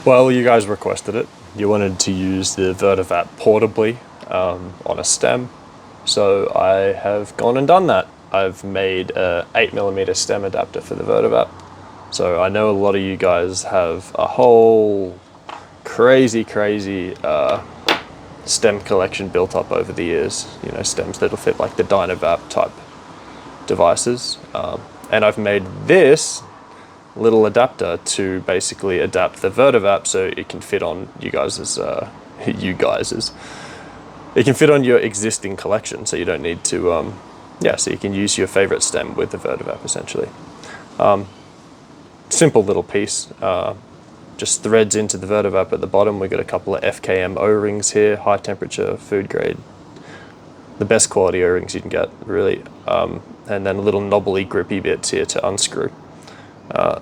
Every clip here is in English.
Well, you guys requested it. You wanted to use the VerdaVap portably on a stem, so I have gone and done that. I've made a 8mm stem adapter for the VerdaVap. So I know a lot of you guys have a whole crazy stem collection built up over the years. You know, stems that'll fit like the DynaVap type devices. And I've made this little adapter to basically adapt the VerdaVap so it can fit on you guys's, it can fit on your existing collection, so you don't need to, so you can use your favorite stem with the VerdaVap essentially. Simple little piece, just threads into the VerdaVap at the bottom. We've got a couple of FKM O-rings here, high temperature, food grade, the best quality O-rings you can get, really. And then little knobbly grippy bits here to unscrew.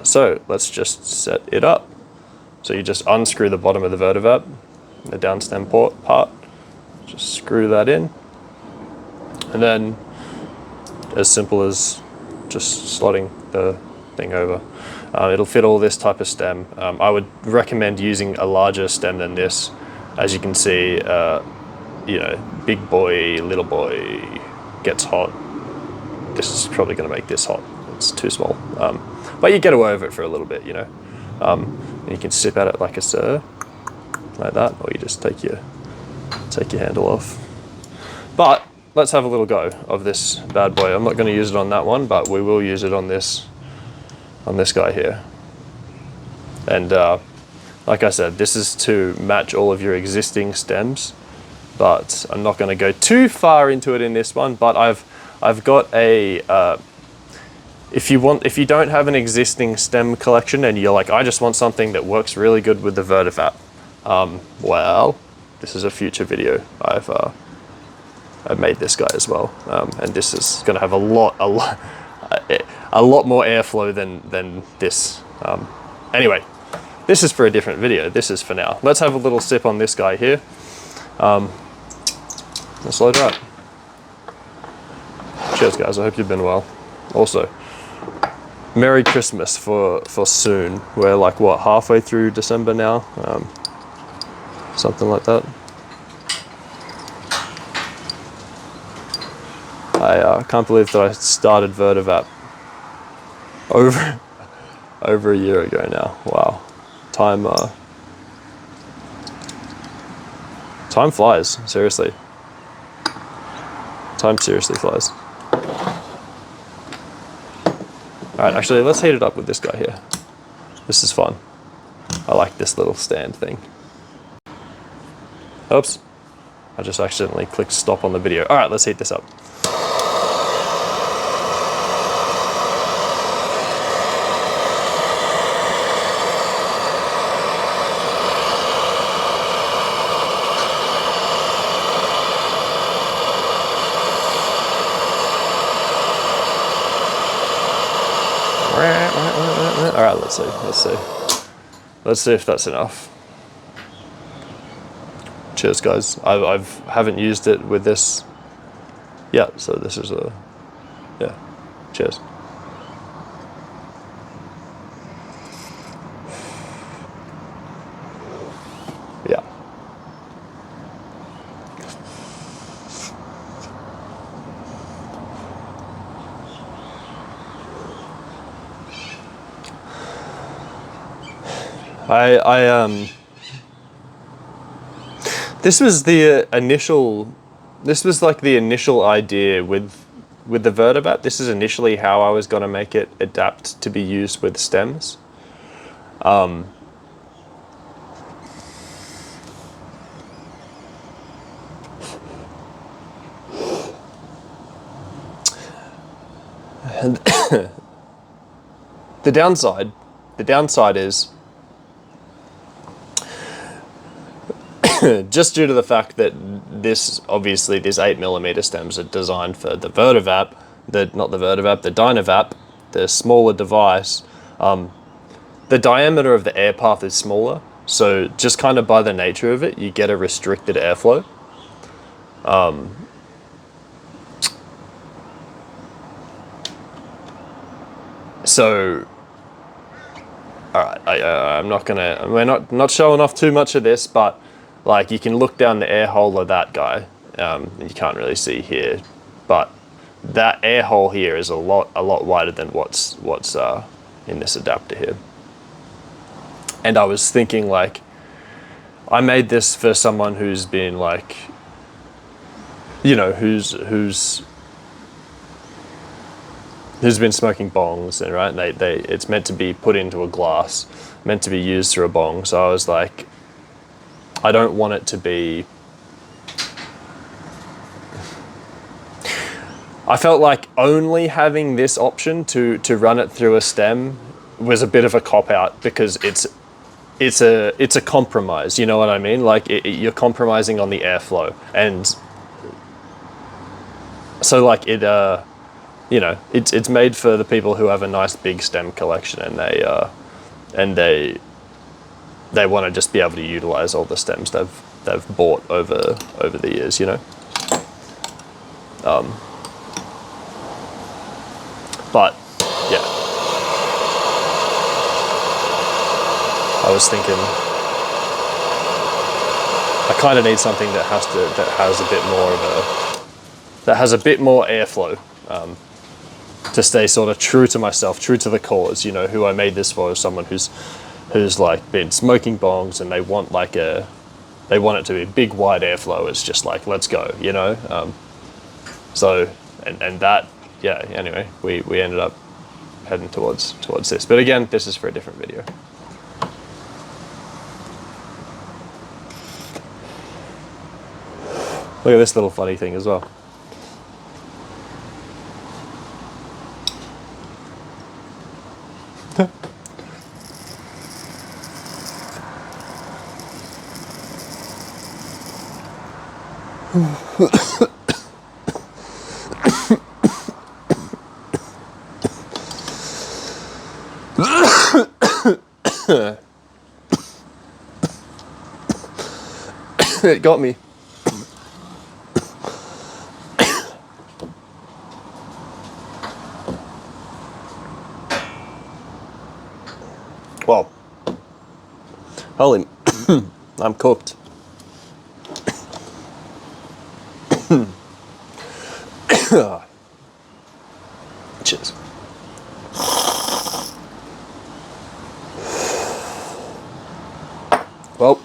So let's just set it up. So you just unscrew the bottom of the VerdaVap, the downstem part, just screw that in. And then as simple as just slotting the thing over. It'll fit all this type of stem. I would recommend using a larger stem than this. As you can see, you know, big boy, little boy gets hot. This is probably going to make this hot. It's too small. But you get away with it for a little bit, you know. And you can sip at it like a sir, like that, or you just take your handle off. But let's have a little go of this bad boy. I'm not going to use it on that one, but we will use it on this guy here. And like I said, this is to match all of your existing stems, but I'm not going to go too far into it in this one. But I've got a if you don't have an existing stem collection and you're like, I just want something that works really good with the VerdaVap, well, this is a future video. I've made this guy as well, and this is going to have a lot more airflow than this. Anyway, this is for a different video. This is for now. Let's have a little sip on this guy here. Let's load her up. Cheers, guys. I hope you've been well. Also, Merry Christmas for soon. We're like, what, halfway through December now? Something like that. I can't believe that I started VerdaVap over a year ago now. Wow. Time flies, seriously. Time seriously flies. Alright, actually, let's heat it up with this guy here. This is fun. I like this little stand thing. Oops. I just accidentally clicked stop on the video. Alright, let's heat this up. Alright, let's see if that's enough. Cheers, guys. I haven't used it with this yet, so this is cheers. Yeah. This was the initial. This was like the initial idea with the VerdaVap. This is initially how I was going to make it adapt to be used with stems. And the downside is just due to the fact that obviously these 8mm stems are designed for the VerdaVap, the DynaVap, the smaller device. The diameter of the air path is smaller, so just kind of by the nature of it, you get a restricted airflow. So all right, we're not showing off too much of this, but like you can look down the air hole of that guy, and you can't really see here, but that air hole here is a lot wider than what's in this adapter here. And I was thinking, like, I made this for someone who's been like, you know, who's been smoking bongs, and right, it's meant to be put into a glass, meant to be used through a bong. So I was like, I don't want it to be. I felt like only having this option to run it through a stem was a bit of a cop out, because it's a compromise. You know what I mean? Like you're compromising on the airflow, and so like it. You know, it's made for the people who have a nice big stem collection, and they want to just be able to utilize all the stems they've bought over the years. You know. But yeah, I was thinking I kind of need something that has a bit more airflow, to stay sort of true to myself, true to the cause. You know, who I made this for is someone who's like been smoking bongs, and they want it to be big wide airflow. It's just like, let's go, you know. So and that. Yeah, anyway, we ended up heading towards this. But again, this is for a different video. Look at this little funny thing as well. It got me. Well, holy, I'm cooked. Cheers. Well,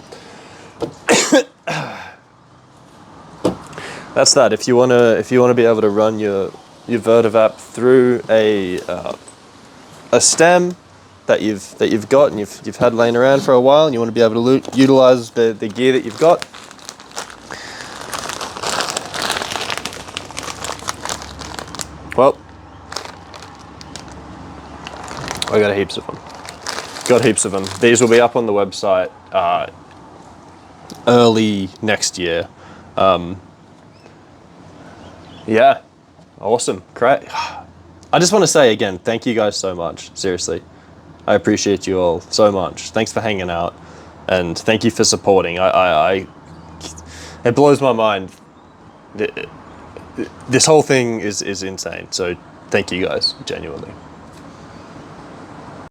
that's that. If you wanna be able to run your VerdaVap through a stem that you've got and you've had laying around for a while, and you want to be able to utilize the gear that you've got, well, I got heaps of them. Got heaps of them. These will be up on the website early next year. Yeah, awesome, great. I just want to say again, thank you guys so much. Seriously, I appreciate you all so much. Thanks for hanging out, and thank you for supporting. It blows my mind. This whole thing is insane. So thank you guys, genuinely.